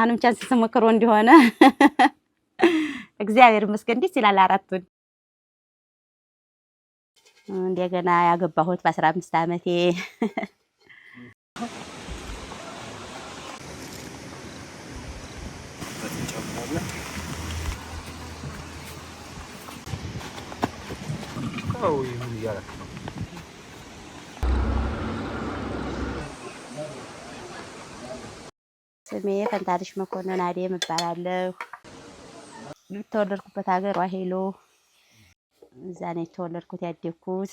አሁንም ቻንስ ተሞክሮ እንዲሆነ እግዚአብሔር ይመስገን ደስ ይላል። አራቱን እንደገና ያገባሁት በ15 ዓመቴ ስሜ ፈንታነሽ መኮንን አዴም እባላለሁ። የተወለድኩበት ሀገር ዋሄሎ እዛ ነው የተወለድኩት ያደግኩት።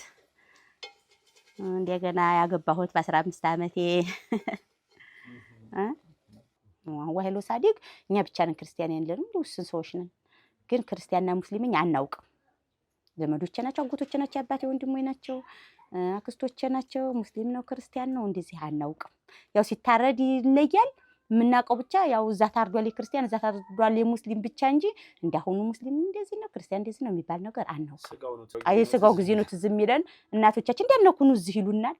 እንደገና ያገባሁት በ15 ዓመቴ ዋሄሎ ሳዲቅ እኛ ብቻ ነን ክርስቲያን ያለነው ውስን ሰዎች ነን። ግን ክርስቲያንና ሙስሊምኛ አናውቅም። ዘመዶቼ ናቸው፣ አጎቶቼ ናቸው፣ አባቴ ወንድሞቼ ናቸው፣ አክስቶቼ ናቸው። ሙስሊም ነው ክርስቲያን ነው እንደዚህ አናውቅም። ያው ሲታረድ ይለያል። የምናውቀው ብቻ ያው እዛ ታርዷል የክርስቲያን እዛ ታርዷል የሙስሊም ብቻ እንጂ እንዳሁኑ ሙስሊም እንደዚህ ነው ክርስቲያን እንደዚህ ነው የሚባል ነገር አናውቅም። አይ ስጋው ጊዜ ነው ትዝ የሚለን። እናቶቻችን እንደነኩኑ እዚህ ይሉናል።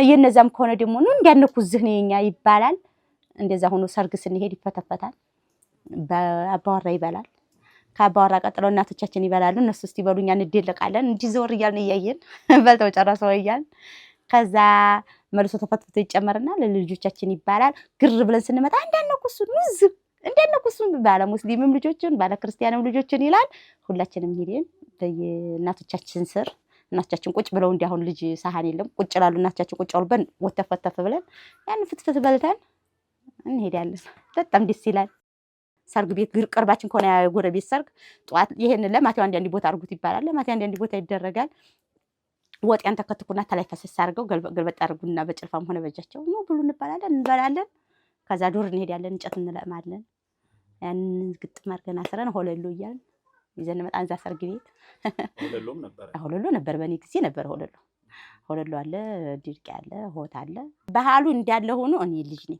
የነዛም ከሆነ ደግሞ ነው እንዲያነኩ እዚህ ነው የኛ ይባላል። እንደዛ ሆኖ ሰርግ ስንሄድ ይፈተፈታል። በአባወራ ይበላል። ከአባወራ ቀጥሎ እናቶቻችን ይበላሉ። እነሱ እስቲ በሉኛ እንደለቃለን እንዲህ ዘወር እያልን እያየን በልተው ጨረሰው እያልን ከዛ መልሶ ተፈትፍቶ ይጨመርና ለልጆቻችን ይባላል። ግር ብለን ስንመጣ እንዳነኩሱ ንዝብ እንዳነኩሱ ባለ ሙስሊምም ልጆችን ባለ ክርስቲያንም ልጆችን ይላል። ሁላችንም ሄደን በየእናቶቻችን ስር እናቶቻችን ቁጭ ብለው እንዲያሁን ልጅ ሳህን የለም ቁጭ ላሉ እናቶቻችን ቁጭ አሉበት ወተፈተፍ ብለን ያን ፍትፍት በልተን እንሄዳለን። በጣም ደስ ይላል። ሰርግ ቤት ቅርባችን ከሆነ የጎረቤት ሰርግ ጧት ይሄን ለማቴው አንድ ቦታ አድርጉት ይባላል። ለማቴው አንድ ቦታ ይደረጋል። ወጥ ያን ተከትኩና ተላይ ፈሰስ አድርገው ገልበጥ አድርጉና በጭልፋም ሆነ በእጃቸው ነው ብሉ እንባላለን። እንበላለን። ከዛ ዱር እንሄዳለን። እንጨት እንለቅማለን። ያን ግጥም አድርገን አስረን ሆለሎ እያልን ይዘን መጣን። እዛ ሰርግ ቤት ሆለሎ ነበር። በእኔ ጊዜ ነበር ሆለሎ አለ፣ ድርቅ አለ፣ ሆት አለ። ባህሉ እንዳለ ሆኖ እኔ ልጅ ነኝ።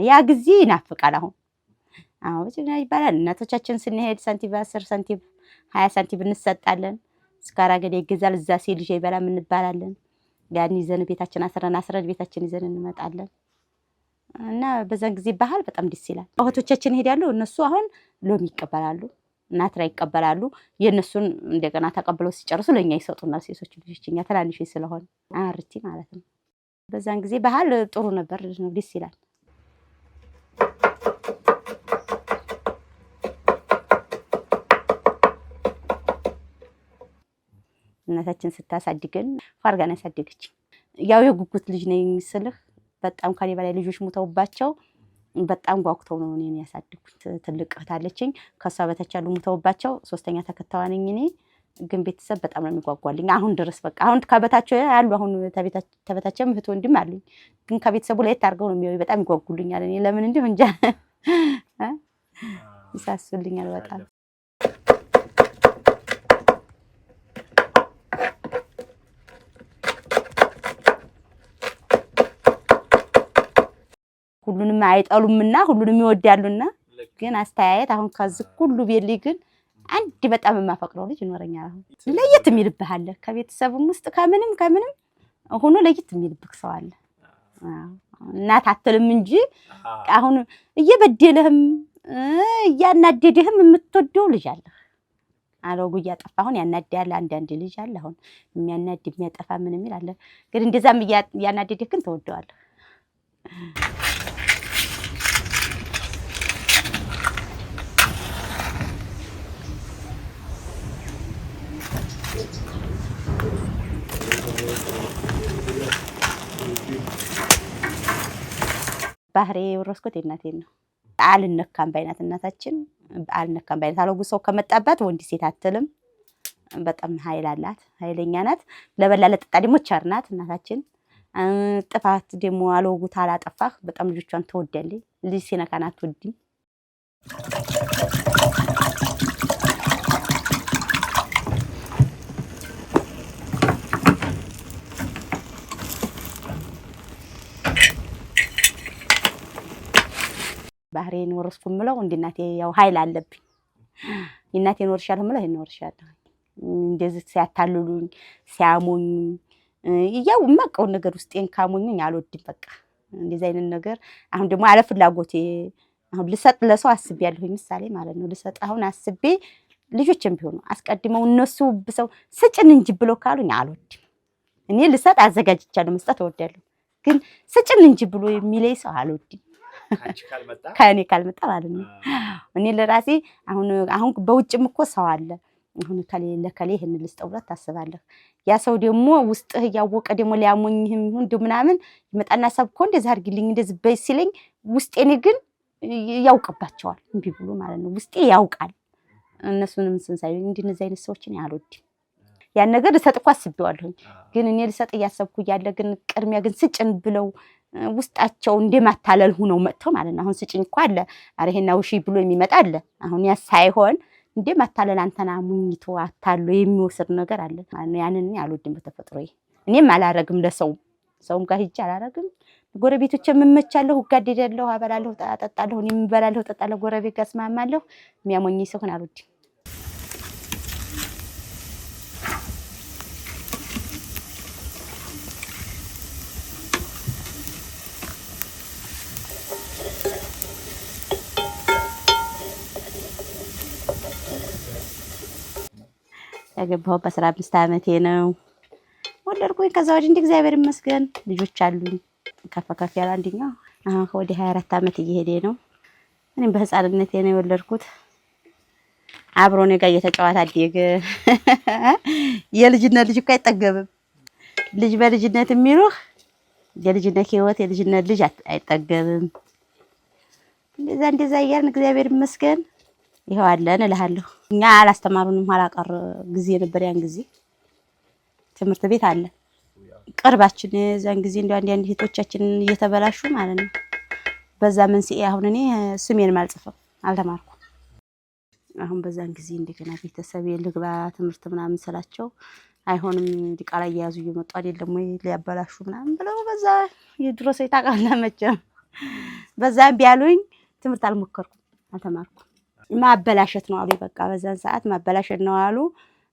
ያ ጊዜ ይናፍቃል። አሁን ይባላል እናቶቻችን ስንሄድ ሳንቲም 10 ሳንቲም 20 ሳንቲም እንሰጣለን። ስካራ ገደ ይገዛል። እዛ ሴ ልጅ ይበላም እንባላለን። ያን ይዘን ቤታችን አስረን ቤታችን ይዘን እንመጣለን። እና በዛን ጊዜ ባህል በጣም ደስ ይላል። እህቶቻችን ሄዳሉ። እነሱ አሁን ሎሚ ይቀበላሉ፣ ናትራ ይቀበላሉ። የነሱን እንደገና ተቀብለው ሲጨርሱ ለኛ ይሰጡናል። ሴቶች ልጆች እኛ ትናንሽ ስለሆነ አርቲ ማለት ነው። በዛን ጊዜ ባህል ጥሩ ነበር፣ ደስ ይላል። እናታችን ስታሳድገን ፋርጋና ያሳደገች ያው የጉጉት ልጅ ነኝ ስልህ በጣም ከኔ በላይ ልጆች ሙተውባቸው በጣም ጓጉተው ነው እኔን ያሳድጉት። ትልቅ እህት አለችኝ። ከሷ በታች ያሉ ሙተውባቸው ሶስተኛ ተከታዋ ነኝ እኔ። ግን ቤተሰብ በጣም ነው የሚጓጓልኝ አሁን ድረስ። በቃ አሁን ከበታቸው ያሉ አሁን ተበታቸው እህት ወንድም አሉኝ። ግን ከቤተሰቡ ላይ ታርገው ነው የሚያዩ። በጣም ይጓጉልኛል። እኔ ለምን እንዴ እንጃ ይሳሱልኛል በጣም። ሁሉንም አይጠሉምና ሁሉንም ይወዳሉና ግን አስተያየት አሁን ከዚህ ሁሉ ቤሊ ግን አንድ በጣም የማፈቅረው ልጅ ይኖረኛል። አሁን ለየት የሚልብህ አለ። ከቤተሰብም ውስጥ ከምንም ሆኖ ለየት የሚልብህ ሰው አለ። እናት አትልም እንጂ አሁን እየበደለህም እያናደደህም የምትወደው ልጅ አለ። አለጉ እያጠፋ አሁን ያናደያል። አንዳንድ ልጅ አለ አሁን የሚያናድ የሚያጠፋ ምን የሚል አለ። ግን እንደዛም እያናደደህ ግን ተወደዋለህ። ባህሬ ወረስኩት እናቴን ነው። አልነካም ባይናት እናታችን አልነካም ባይናት። አለጉ ሰው ከመጣባት ወንድ ሴት አትልም። በጣም ኃይል አላት፣ ኃይለኛ ናት። ለበላ ለጠጣ ደግሞ ቸር ናት እናታችን። ጥፋት ደግሞ አለጉ ታላጠፋህ በጣም ልጆቿን ትወዳለች። ልጅ ሲነካን አትወድም። ባህሪዬን ወረስኩ ምለው እንደ እናቴ ያው ኃይል አለብኝ እናቴን ወርሻለሁ ምለው ይሄን ወርሻለሁ እንደዚህ ሲያታልሉኝ ሲያሙኝ ያው ማቀው ነገር ውስጤን ካሙኝ አልወድም በቃ እንደዚህ አይነት ነገር አሁን ደግሞ አለ ፍላጎቴ አሁን ልሰጥ ለሰው አስቤያለሁ ምሳሌ ማለት ነው ልሰጥ አሁን አስቤ ልጆችም ቢሆኑ አስቀድመው እነሱ ብሰው ስጭን እንጂ ብሎ ካሉኝ አልወድም እኔ ልሰጥ አዘጋጅቻለሁ መስጠት እወዳለሁ ግን ስጭን እንጂ ብሎ የሚለይ ሰው አልወድም ከኔ ካልመጣ ማለት ነው እኔ ለራሴ አሁን በውጭም እኮ ሰው አለ አሁን ለከሌ ይሄን ልስጠው ብላ ታስባለህ ያ ሰው ደግሞ ውስጥህ ያወቀ ደግሞ ሊያሞኝህም ይሁን ምናምን ይመጣና ሰብኮ እንደዛ አድርጊልኝ እንደዚህ በይ ሲለኝ ውስጤኔ ግን ያውቅባቸዋል እንቢ ብሎ ማለት ነው ውስጤ ያውቃል እነሱንም ስንሳይ እንደነዚህ አይነት ሰዎችን አልወድም ያን ነገር ልሰጥ እኮ አስቤዋለሁ ግን እኔ ልሰጥ እያሰብኩ ያለ ግን ቅድሚያ ግን ስጭን ብለው ውስጣቸው እንደማታለል ሆነው መጥተው ማለት ነው አሁን ስጭኝ እኮ አለ አረ ይሄና ውሺ ብሎ የሚመጣ አለ አሁን ያ ሳይሆን እንደማታለል አንተና ሙኝቶ አታሎ የሚወስድ ነገር አለ ማለት ነው ያንን እኔ አልወድም በተፈጥሮዬ እኔም አላረግም ለሰውም ጋር ሂጅ አላረግም ጎረቤቶቼ ምመቻለሁ ጋደደለሁ አበላለሁ አጠጣለሁ እኔም በላለሁ ጠጣለሁ ጎረቤት ጋር ስማማለሁ የሚያሞኝ ሰው አልወድም ያገባው በ15 ዓመቴ ነው ወለድኩኝ ከዛ ወዲህ እንደ እግዚአብሔር ይመስገን ልጆች አሉኝ ከፈከፍ ያለ አንደኛው አሁን ወደ 24 ዓመት እየሄደ ነው እኔም በህፃንነቴ ነው የወለድኩት አብሮኔ ጋር እየተጫወተ አደገ የልጅነት ልጅ እኮ አይጠገብም ልጅ በልጅነት የሚሉህ የልጅነት ህይወት የልጅነት ልጅ አይጠገብም እንደዛ እያልን እግዚአብሔር ይመስገን ይሄው አለን እልሃለሁ እኛ አላስተማሩንም ኋላ ቀር ጊዜ ነበር ያን ጊዜ ትምህርት ቤት አለ ቅርባችን ዛን ጊዜ እንደው አንድ እህቶቻችን እየተበላሹ ማለት ነው በዛ መንስኤ አሁን እኔ ስሜን ማልጽፈው አልተማርኩም አሁን በዛን ጊዜ እንደገና ቤተሰብ ልግባ ትምህርት ምናምን ስላቸው አይሆንም ዲቃላ እያያዙ እየመጡ አይደለም ወይ ሊያበላሹ ምናምን ብለው በዛ የድሮ ሰው ታቃላ መቼም በዛ ቢያሉኝ ትምህርት አልሞከርኩም አልተማርኩም ማበላሸት ነው አሉ በቃ በዛን ሰዓት ማበላሸት ነው አሉ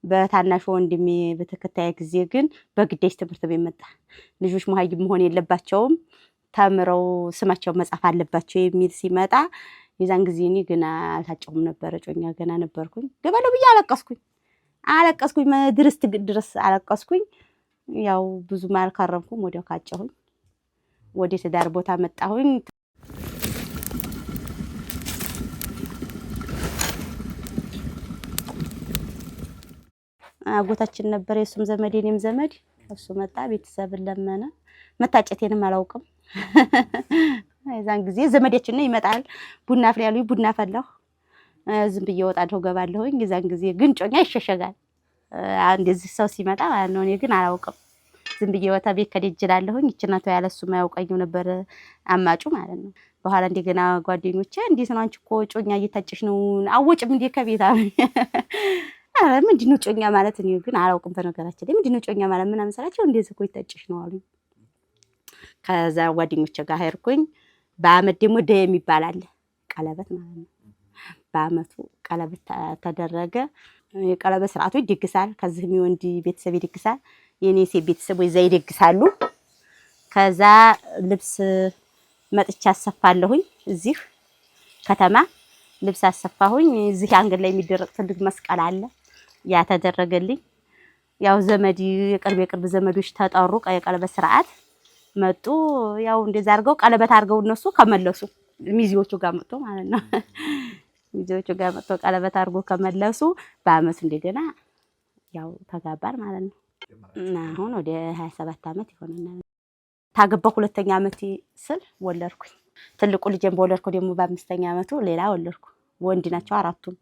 በታናሽ ወንድሜ በተከታይ ጊዜ ግን በግዴሽ ትምህርት ቤት መጣ ልጆች መሀይም መሆን የለባቸውም ተምረው ስማቸው መጻፍ አለባቸው የሚል ሲመጣ የዛን ጊዜ እኔ ገና አልታጨሁም ነበር ጮኛ ገና ነበርኩኝ ገባለሁ ብዬ አለቀስኩኝ ድረስ አለቀስኩኝ ያው ብዙ ማልካረምኩም ወዲያው ካጨሁኝ ወደ ትዳር ቦታ መጣሁኝ አጎታችን ነበር የሱም ዘመድ የኔም ዘመድ እሱ መጣ ቤተሰብ ለመነ መታጨቴንም አላውቅም የዛን ጊዜ ዘመዴችን ነው ይመጣል ቡና አፍሊያሉኝ ቡና ፈላሁ ዝም ብዬ ወጣለሁ ገባለሁኝ የዛን ጊዜ ግን ጮኛ ይሸሸጋል እንደዚህ ሰው ሲመጣ ማለት ነው እኔ ግን አላውቅም ዝም ብዬ ወጣ ቤት ከደጅላለሁኝ እችናቱ ያለሱ ማያውቀኝ ነበር አማጩ ማለት ነው በኋላ እንደገና ጓደኞቼ እንዴት ነው አንቺ እኮ ጮኛ እየታጨሽ ነው አወጭም እንዴ ከቤታ አረ ምንድነው ጮኛ ማለት ነው ግን አላውቅም በነገራችን ላይ ምንድነው ጮኛ ማለት ምናምን ሰራቸው እንደዚህ እኮ ይታጨሽ ነው አሉኝ ከዛ ጓደኞቼ ጋር ሄድኩኝ በአመት ደግሞ ደም ይባላል ቀለበት ማለት ነው በአመቱ ቀለበት ተደረገ የቀለበት ስርዓቱ ይደግሳል ከዚህም የወንድ ቤተሰብ ይደግሳል የኔ ሴት ቤተሰብ ወይ ዘይ ይደግሳሉ ከዛ ልብስ መጥቻ አሰፋለሁኝ እዚህ ከተማ ልብስ አሰፋሁኝ እዚህ አንገት ላይ የሚደረግ ትልቅ መስቀል አለ ያ ተደረገልኝ ያው ዘመድ የቅርብ ዘመዶች ተጠሩ የቀለበት ስርዓት መጡ ያው እንደዛ አድርገው ቀለበት አድርገው እነሱ ከመለሱ ሚዜዎቹ ጋር መጥቶ ማለት ነው ሚዜዎቹ ጋር መጥቶ ቀለበት አድርገው ከመለሱ በአመት እንደገና ያው ተጋባን ማለት ነው እና አሁን ወደ 27 አመት ይሆነናል ታገባሁ ሁለተኛ አመት ስል ወለድኩኝ ትልቁ ልጄን በወለድኩ ደግሞ በአምስተኛ አመቱ ሌላ ወለድኩ ወንድ ናቸው አራቱም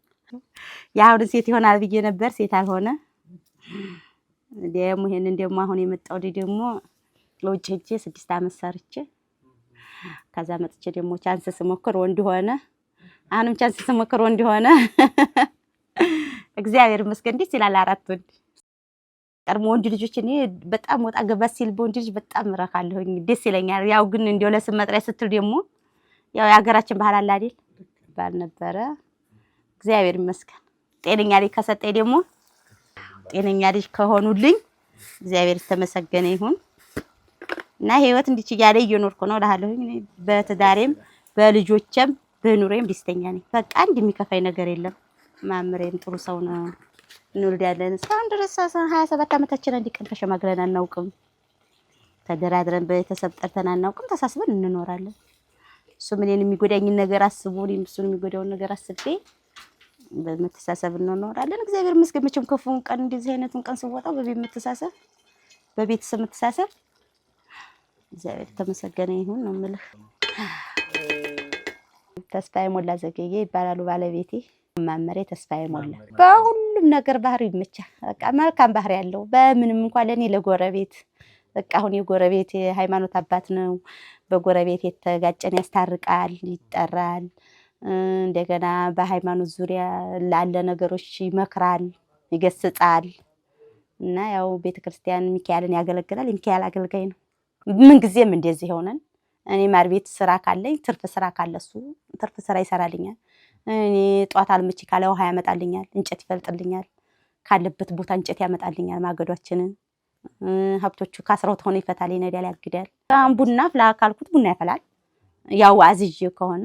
ያው ሴት ይሆናል ብዬ ነበር ሴት አልሆነ ደግሞ ይሄንን ደግሞ አሁን የመጣው ደግሞ ለውጭ ሄጄ 6 አመት ሰርቼ ከዛ መጥቼ ደግሞ ቻንስ ስሞክር ወንድ ሆነ አሁንም ቻንስ ስሞክር ወንድ ሆነ እግዚአብሔር ይመስገን ደስ ይላል አራት ወንድ ቀርሞ ወንድ ልጆች እኔ በጣም ወጣ ገባ ሲል በወንድ ልጅ በጣም ረካለሁኝ ደስ ይለኛል ያው ግን እንደው ለስም መጥሪያ ስትል ደግሞ ያው የሀገራችን ባህል አለ አይደል ባል ነበረ። እግዚአብሔር ይመስገን ጤነኛ ልጅ ከሰጠኝ ደግሞ ጤነኛ ልጅ ከሆኑልኝ እግዚአብሔር የተመሰገነ ይሁን እና ህይወት እንዲች እያለ እየኖርኩ ነው እልሃለሁኝ። በትዳሬም በልጆቼም በኑሬም ደስተኛ ነኝ። በቃ አንድ የሚከፋኝ ነገር የለም። ማምሬም ጥሩ ሰው ነው። እንወልዳለን እስካሁን ድረስ 27 ዓመታችን አንድ ቀን ተሸማግለን አናውቅም። ተደራድረን ቤተሰብ ጠርተን አናውቅም። ተሳስበን እንኖራለን። እሱ እኔን የሚጎዳኝን ነገር አስቦ እኔም እሱን የሚጎዳውን ነገር አስቤ በመተሳሰብ እንኖራለን። እግዚአብሔር ይመስገን። መቼም ክፉን ቀን እንደዚህ አይነቱን ቀን ስወጣው በቤተሰብ መተሳሰብ እግዚአብሔር የተመሰገነ ይሁን ነው የምልህ። ተስፋዬ ሞላ ዘገየ ይባላሉ ባለቤቴ። ማመሬ ተስፋዬ ሞላ በሁሉም ነገር ባህሪ ይመቻል። በቃ መልካም ባህሪ ያለው በምንም እንኳን ለኔ ለጎረቤት በቃ አሁን የጎረቤት ሃይማኖት አባት ነው። በጎረቤት የተጋጨን ያስታርቃል፣ ይጠራል። እንደገና በሃይማኖት ዙሪያ ላለ ነገሮች ይመክራል፣ ይገስጻል እና ያው ቤተክርስቲያን ሚካኤልን ያገለግላል። የሚካኤል አገልጋይ ነው። ምን ጊዜም እንደዚህ ሆነን እኔ ማር ቤት ስራ ካለኝ ትርፍ ስራ ካለሱ ትርፍ ስራ ይሰራልኛል። እኔ ጧት አልመች ካለ ውሃ ያመጣልኛል፣ እንጨት ይፈልጥልኛል፣ ካለበት ቦታ እንጨት ያመጣልኛል። ማገዷችንን ሀብቶቹ ካስረውት ሆነ ይፈታል፣ ይነዳል፣ ያግዳል። ቡና ፍላ ካልኩት ቡና ያፈላል። ያው አዝዤ ከሆነ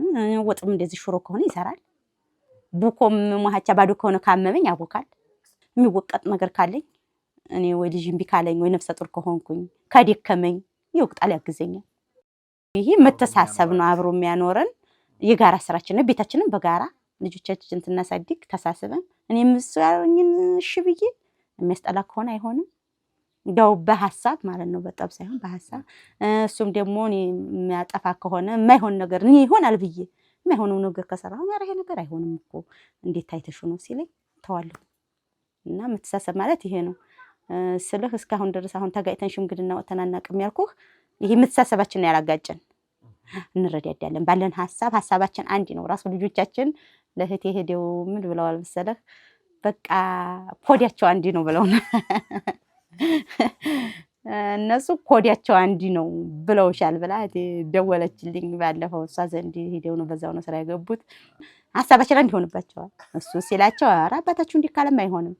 ወጥም እንደዚህ ሽሮ ከሆነ ይሰራል። ቡኮም ማሃቻ ባዶ ከሆነ ካመመኝ ያቦካል። የሚወቀጥ ነገር ካለኝ እኔ ወይ ልጅ እምቢ ካለኝ ወይ ነፍሰ ጡር ከሆንኩኝ ከደከመኝ ይወቅጣል፣ ያግዘኛል። ይሄ መተሳሰብ ነው አብሮ የሚያኖረን። የጋራ ስራችን ነው። ቤታችንን በጋራ ልጆቻችንን ትናሳድግ ተሳስበን እኔም እሱ ያለኝን እሺ ብዬ የሚያስጠላ ከሆነ አይሆንም። እንደው በሐሳብ ማለት ነው፣ በጠብ ሳይሆን በሐሳብ። እሱም ደግሞ እኔ የሚያጠፋ ከሆነ የማይሆን ነገር እኔ ይሆናል ብዬ የማይሆነው ነገር ከሰራሁ ኧረ ይሄ ነገር አይሆንም እኮ እንዴት ታይተሽ ነው ሲለኝ ተዋለሁ። እና መተሳሰብ ማለት ይሄ ነው ስልህ። እስካሁን ድረስ አሁን ተጋጭተን ሽምግልና ወጥተን አናውቅም ያልኩህ ይሄ መተሳሰባችን ነው ያላጋጨን። እንረዳዳለን ባለን ሐሳባችን አንድ ነው። ራሱ ልጆቻችን ለእህቴ ሄደው ምን ብለዋል መሰለህ? በቃ ኮዲያቸው አንድ ነው ብለው እነሱ ኮዲያቸው አንድ ነው ብለውሻል ብላ ደወለችልኝ ባለፈው። እሷ ዘንድ ሄደው ነው በዛው ነው ስራ የገቡት። ሐሳባችን አንድ ይሆንባቸዋል። እሱ ሲላቸው ኧረ አባታችሁ እንዲህ ካለም አይሆንም፣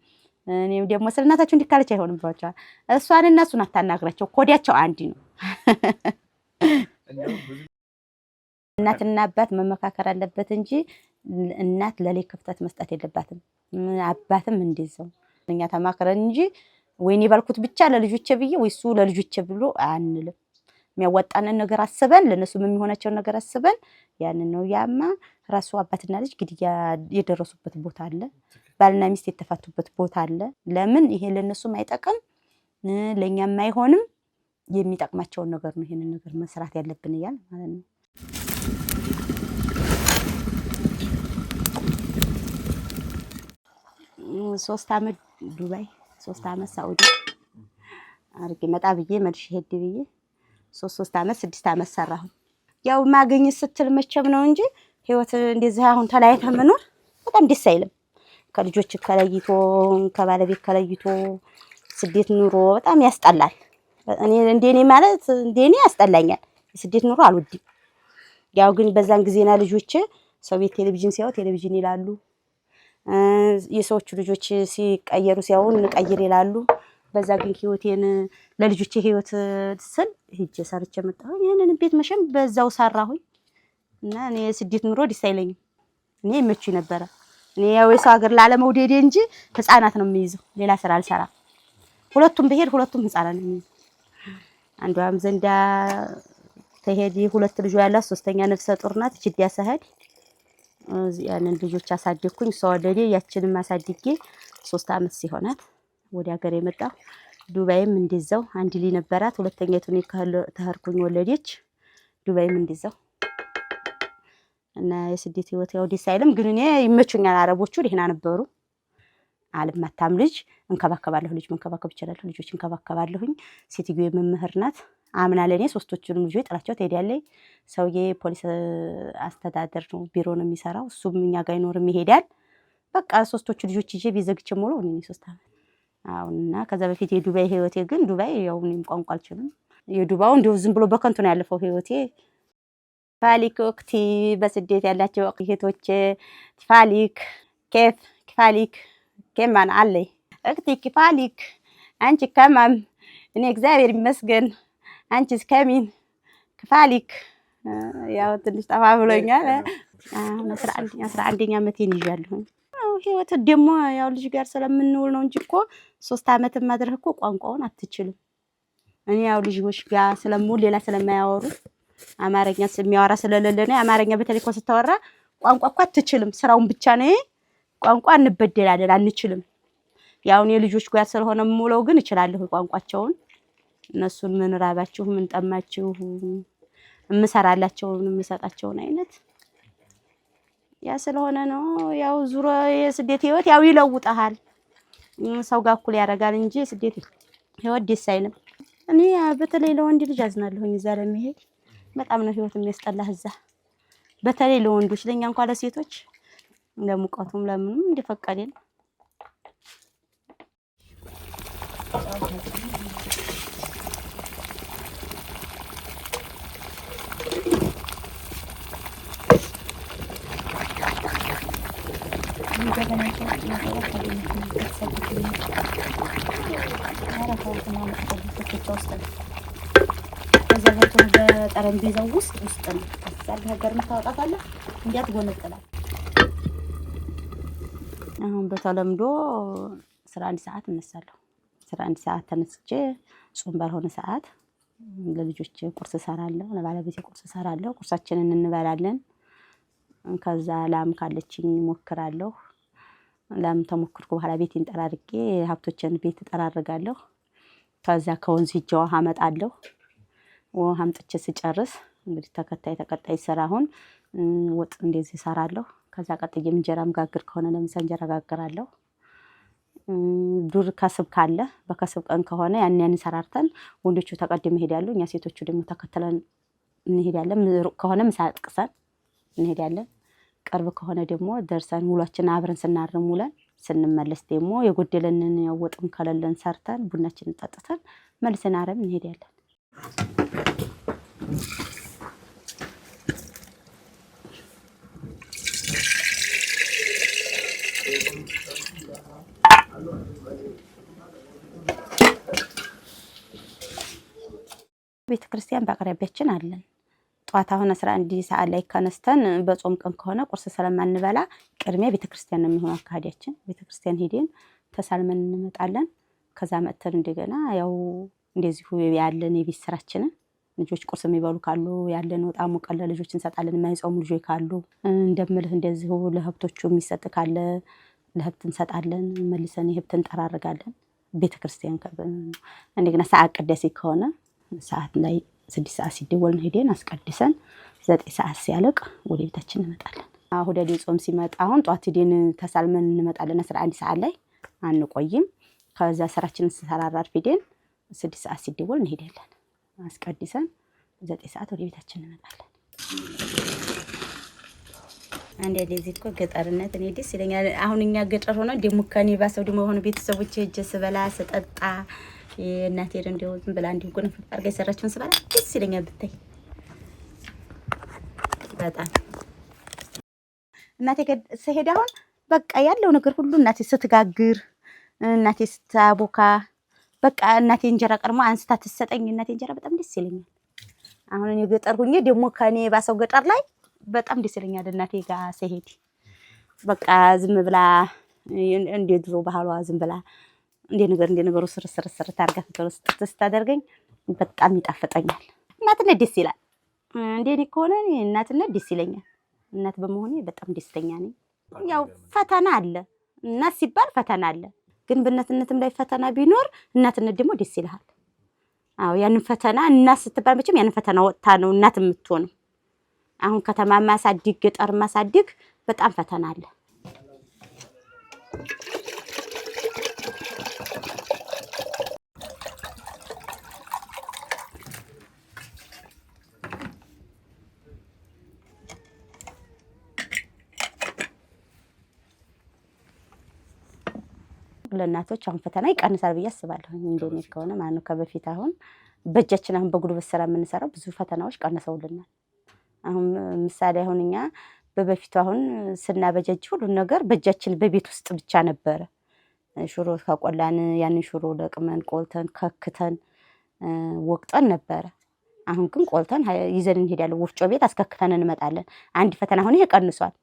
እኔም ደግሞ ስለ እናታችሁ እንዲህ ካለች አይሆንም ብለዋቸዋል። እሷን እነሱን አታናግራቸው፣ ኮዲያቸው አንድ ነው። እናትና አባት መመካከር አለበት እንጂ እናት ለሌላ ክፍተት መስጠት የለባትም። አባትም እንደዛው እኛ ተማክረን እንጂ ወይኔ ባልኩት ብቻ ለልጆቼ ብዬ ወይ እሱ ለልጆቼ ብሎ አንልም። የሚያዋጣንን ነገር አስበን ለነሱም የሚሆናቸውን ነገር አስበን ያንን ነው። ያማ ራሱ አባትና ልጅ ግድያ የደረሱበት ቦታ አለ፣ ባልና ሚስት የተፋቱበት ቦታ አለ። ለምን ይሄ ለነሱም አይጠቅም ለኛም አይሆንም። የሚጠቅማቸውን ነገር ነው ይሄንን ነገር መስራት ያለብን እያል ማለት ነው። 3 ዓመት ዱባይ 3 ዓመት ሳኡዲ አርጌ መጣ ብዬ መልሼ ሄድ ብዬ 3 ዓመት 6 ዓመት ሰራሁ። ያው ማገኘት ስትል መቼም ነው እንጂ ህይወት እንደዚህ አሁን ተለያይተ መኖር በጣም ደስ አይልም። ከልጆች ከለይቶ ከባለቤት ከለይቶ ስደት ኑሮ በጣም ያስጠላል። እንደኔ ማለት እንደኔ ያስጠላኛል። ስደት ኑሮ አልወድም። ያው ግን በዛን ጊዜና ልጆች ሰው ቤት ቴሌቪዥን ሲያዩ ቴሌቪዥን ይላሉ። የሰዎቹ ልጆች ሲቀየሩ ሲያዩ እንቀይር ይላሉ። በዛ ግን ህይወቴን ለልጆቼ ህይወት ስል ሂጄ ሰርቼ መጣሁ። ያንን ቤት መሸም በዛው ሰራሁኝ እና እኔ ስደት ኑሮ ደስ አይለኝም። እኔ ይመችኝ ነበረ። እኔ ያው የሰው ሀገር ላለመውደዴ እንጂ ህፃናት ነው የሚይዘው፣ ሌላ ስራ አልሰራም። ሁለቱም ብሄድ ሁለቱም ህፃናት ነው የሚይዘው። አንዷም ዘንዳ ተሄዲ 2 ልጅ ያላት 3ኛ ነፍሰ ጡር ናት። ጅዳ ሰሄድ ያንን ልጆች አሳደግኩኝ። ሰው ወለዴ ያችንም አሳድጌ 3 ዓመት ሲሆናት ወደ ሀገር የመጣሁ። ዱባይም እንደዛው አንድ ልጅ ነበራት። ሁለተኛቱን ተህርኩኝ ወለደች። ዱባይም እንደዛው እና የስደት ህይወት ያው ደስ አይልም፣ ግን እኔ ይመቹኛል። አረቦቹ ደህና ነበሩ። አልማታም ልጅ እንከባከባለሁ። ልጅ መንከባከብ ይችላል። ልጆች እንከባከባለሁኝ። ሴትዮ መምህር ናት። አምና ለኔ 3ቱንም ልጆች ጥላቸው ትሄዳለች። ሰውዬ ፖሊስ አስተዳደር ነው፣ ቢሮ ነው የሚሰራው። እሱም እኛ ጋር ይኖርም ይሄዳል። በቃ 3ቱ ልጆች ይዤ ቢዘግቼ ሙሉ እኔ 3 ዓመት አሁንና ከዛ በፊት የዱባይ ህይወቴ ግን ዱባይ ያው እኔም ቋንቋ አልችልም። የዱባው እንደው ዝም ብሎ በከንቱ ነው ያለፈው ህይወቴ። ፋሊክ ወቅቲ በስደት ያላቸው እህቶቼ ፋሊክ كيف كفالك كمان علي اختي كفالك አንቺ ከማም እኔ እግዚአብሔር ይመስገን አንቺስ ከሚን ክፋሊክ ያው ትንሽ ጠፋ ብሎኛል 11ኛ ዓመቴን ይዣለሁ ህይወት ደግሞ ያው ልጅ ጋር ስለምንውል ነው እንጂ እኮ 3 ዓመት ማድረግ እኮ ቋንቋውን አትችልም እኔ ያው ልጅዎች ጋር ስለምውል ሌላ ስለማያወሩ አማርኛ የሚያወራ ስለሌለ ነው አማርኛ በተለይ እኮ ስታወራ ቋንቋ እኮ አትችልም ስራውን ብቻ ነው ቋንቋ እንበደላለን አንችልም ያው እኔ ልጆች ጋር ስለሆነ ሙሉው ግን እችላለሁ ቋንቋቸውን እነሱን ምን ራባችሁ ምን ጠማችሁ እምሰራላቸውን እምሰጣቸውን አይነት ያ ስለሆነ ነው ያው ዙሮ የስደት ህይወት ያው ይለውጣል ሰው ጋር እኩል ያደርጋል እንጂ ስደት ህይወት ደስ አይልም እኔ በተለይ ለወንድ ልጅ አዝናለሁኝ እዛ ለመሄድ በጣም ነው ህይወት የሚያስጠላህ እዛ በተለይ ለወንዶች ለኛ እንኳን ለሴቶች ለሙቀቱም ለምንም እንደፈቀደን ጠረጴዛው ውስጥ ነው ዛሬ ሀገር መታወጣታለህ እንዴት ጎነጥላል አሁን በተለምዶ 11 ሰዓት እነሳለሁ 11 ሰዓት ተነስቼ ጾም ባልሆነ ሰዓት ለልጆቼ ቁርስ ሰራለሁ ለባለቤቴ ቁርስ ሰራለሁ ቁርሳችንን እንበላለን ከዛ ላም ካለችኝ ሞክራለሁ ላም ተሞክርኩ በኋላ ቤቴን ጠራርጌ ሀብቶችን ቤት ጠራርጋለሁ ከዛ ከወንዝ ሄጄ ውሃ አመጣለሁ ውሃ አምጥቼ ስጨርስ እንግዲህ ተከታይ ስራውን ወጥ እንደዚህ ሰራለሁ ከዛ ቀጥዬ እንጀራም ጋግር ከሆነ ለምሳ እንጀራ ጋግራለሁ ዱር ከስብ ካለ በከስብ ቀን ከሆነ ያን ሰራርተን ወንዶቹ ተቀድመው ይሄዳሉ እኛ ሴቶቹ ደግሞ ተከተለን እንሄዳለን ሩቅ ከሆነ ምሳ ጥቅሰን እንሄዳለን ቅርብ ከሆነ ደግሞ ደርሰን ሙሏችን አብረን ስናርም ውለን ስንመለስ ደግሞ የጎደለንን ወጥም ከለለን ሰርተን ቡናችንን ጠጥተን መልሰን አረም እንሄዳለን ቤተክርስቲያን በአቅራቢያችን አለን ጧት አሁን 11 ሰዓት ላይ ከነስተን በጾም ቀን ከሆነ ቁርስ ስለማንበላ ቅድሚያ ቤተክርስቲያን ነው የሚሆነው አካዳችን ቤተክርስቲያን ሄደን ተሳልመን እንመጣለን ከዛ መተን እንደገና ያው እንደዚሁ ያለን የቤት ስራችንን ልጆች ቁርስ የሚበሉ ካሉ ያለን ወጣ ሙቀለ ልጆች እንሰጣለን የማይጾሙ ልጆች ካሉ እንደምልህ እንደዚሁ ለሀብቶቹ የሚሰጥ ካለ ለሀብት እንሰጣለን መልሰን የሀብት እንጠራርጋለን ቤተክርስቲያን እንደገና ሰዓት ቅዳሴ ከሆነ ሰዓት ላይ 6 ሰዓት ሲደወል ሄደን አስቀድሰን 9 ሰዓት ሲያልቅ ወደ ቤታችን እንመጣለን አሁን ወደ ጾም ሲመጣ አሁን ጧት ሄደን ተሳልመን እንመጣለን 11 ሰዓት ላይ አንቆይም ከዛ ስራችንን ሰራራር ፊደን 6 ሰዓት ሲደወል እንሄዳለን አስቀድሰን 9 ሰዓት ወደ ቤታችን እንመጣለን አንዴ ለዚህ እኮ ገጠርነት እኔ ደስ ይለኛል አሁን እኛ ገጠር ሆነ ደሞ ከኔ ባሰው ደሞ ሆነ ቤተሰቦቼ እጄ ስበላ ስጠጣ እናቴ እንደው ዝም ብላ እንዲሁ ጎን ፈርጋ የሰራችውን ስበላ ደስ ይለኛል ብታይ በጣም እናቴ ስሄድ አሁን በቃ ያለው ነገር ሁሉ እናቴ ስትጋግር እናቴ ስታቦካ በቃ እናቴ እንጀራ ቀርማ አንስታ ትሰጠኝ እናቴ እንጀራ በጣም ደስ ይለኛል አሁን እኔ ገጠር ሆኜ ደሞ ከኔ ባሰው ገጠር ላይ በጣም ደስ ይለኛል እናቴ ጋር ስሄድ በቃ ዝም ብላ እንደ ድሮ ባህሏ ዝም ብላ እንደ ነገሩ ስር ታርጋ ተስታደርገኝ በጣም ይጣፍጠኛል እናትነት ደስ ይላል እንደኔ ከሆነ እናትነት ደስ ይለኛል እናት በመሆኔ በጣም ደስተኛ ነኝ ያው ፈተና አለ እናት ሲባል ፈተና አለ ግን በእናትነትም ላይ ፈተና ቢኖር እናትነት ደግሞ ደስ ይላል አዎ ያን ፈተና እናት ስትባል መቼም ያን ፈተና ወጣ ነው እናት የምትሆነው አሁን ከተማ ማሳድግ ገጠር ማሳድግ በጣም ፈተና አለ ለእናቶች አሁን ፈተና ይቀንሳል ብዬ አስባለሁ እንደኔ ከሆነ ማለት ነው ከበፊት አሁን በእጃችን አሁን በጉልበት ስራ የምንሰራው ብዙ ፈተናዎች ቀንሰውልናል አሁን ምሳሌ አሁን እኛ በበፊቱ አሁን ስናበጃጅ ሁሉ ነገር በእጃችን በቤት ውስጥ ብቻ ነበረ። ሽሮ ከቆላን ያንን ሽሮ ለቅመን ቆልተን ከክተን ወቅጠን ነበረ። አሁን ግን ቆልተን ይዘን እንሄዳለን። ወፍጮ ቤት አስከክተን እንመጣለን። አንድ ፈተና አሁን ይሄ ቀንሷል።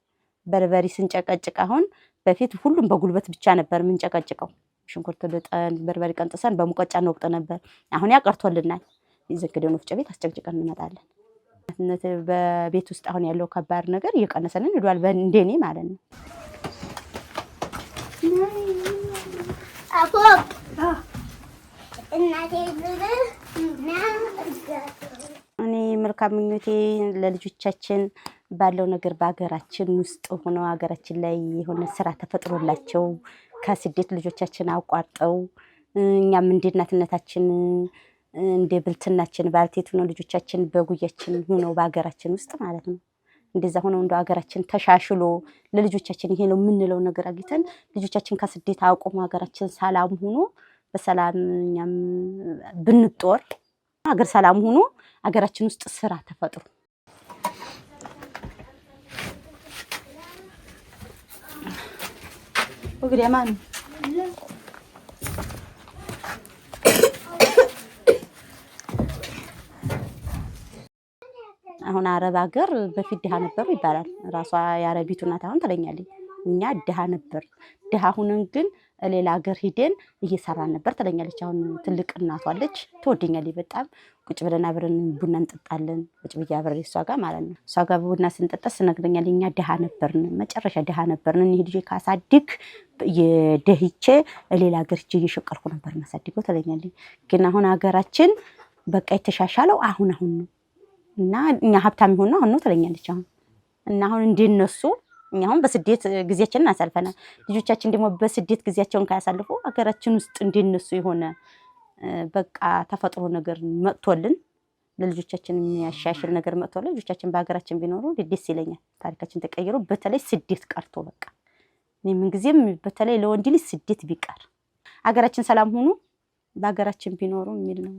በርበሬ ስንጨቀጭቅ አሁን በፊት ሁሉም በጉልበት ብቻ ነበር የምንጨቀጭቀው። ሽንኩርት ልጠን በርበሬ ቀንጥሰን በሙቀጫ እንወቅጥ ነበር። አሁን ያቀርቶልናል። ይዘግደን ወፍጮ ቤት አስጨቅጭቀን እንመጣለን። በቤት ውስጥ አሁን ያለው ከባድ ነገር እየቀነሰልን ሄዷል፣ እንደኔ ማለት ነው። እኔ መልካም ምኞቴ ለልጆቻችን ባለው ነገር በሀገራችን ውስጥ ሆነው ሀገራችን ላይ የሆነ ስራ ተፈጥሮላቸው ከስደት ልጆቻችን አቋርጠው እኛም እንደ እናትነታችን እንደ ብልትናችን ባልቴት ሆነው ልጆቻችን በጉያችን ሆነው በሀገራችን ውስጥ ማለት ነው እንደዛ ሆነው እንደ ሀገራችን ተሻሽሎ ለልጆቻችን ይሄ ነው የምንለው ነገር አግኝተን ልጆቻችን ከስደት አቁሞ ሀገራችን ሰላም ሆኖ በሰላም እኛም ብንጦር ሀገር ሰላም ሆኖ ሀገራችን ውስጥ ስራ ተፈጥሮ ወግዲያ ማን አሁን አረብ ሀገር በፊት ድሃ ነበሩ ይባላል። ራሷ የአረቢቱ ናት አሁን ትለኛለች። እኛ ድሃ ነበር፣ ድሃ ሁነን ግን ሌላ ሀገር ሂደን እየሰራን ነበር ትለኛለች። አሁን ትልቅ እናቷ አለች፣ ትወደኛለች በጣም። ቁጭ ብለን አብረን ቡና እንጠጣለን። ቁጭ ብዬ አብሬ እሷ ጋር ማለት ነው። እሷ ጋር ቡና ስንጠጣ ስነግረኛለች እኛ ድሃ ነበርን፣ መጨረሻ ድሃ ነበርን። እኔ ልጄ ካሳድግ የደህቼ ሌላ ሀገር ሂጄ እየሸቀልኩ ነበር ማሳድገው ትለኛለች። ግን አሁን ሀገራችን በቃ የተሻሻለው አሁን ነው እና እኛ ሀብታም ይሆን ነው አሁን ነው ትለኛለች። አሁን እና አሁን እንደነሱ እኛ አሁን በስደት ጊዜያችንን አሳልፈናል። ልጆቻችን ደግሞ በስደት ጊዜያቸውን ካያሳልፉ ሀገራችን ውስጥ እንደነሱ የሆነ በቃ ተፈጥሮ ነገር መጥቶልን ለልጆቻችን የሚያሻሽል ነገር መጥቶልን ልጆቻችን በሀገራችን ቢኖሩ ደስ ይለኛል። ታሪካችን ተቀይሮ በተለይ ስደት ቀርቶ በቃ እኔ ምን ጊዜም በተለይ ለወንድ ልጅ ስደት ቢቀር ሀገራችን ሰላም ሆኖ በሀገራችን ቢኖሩ የሚል ነው።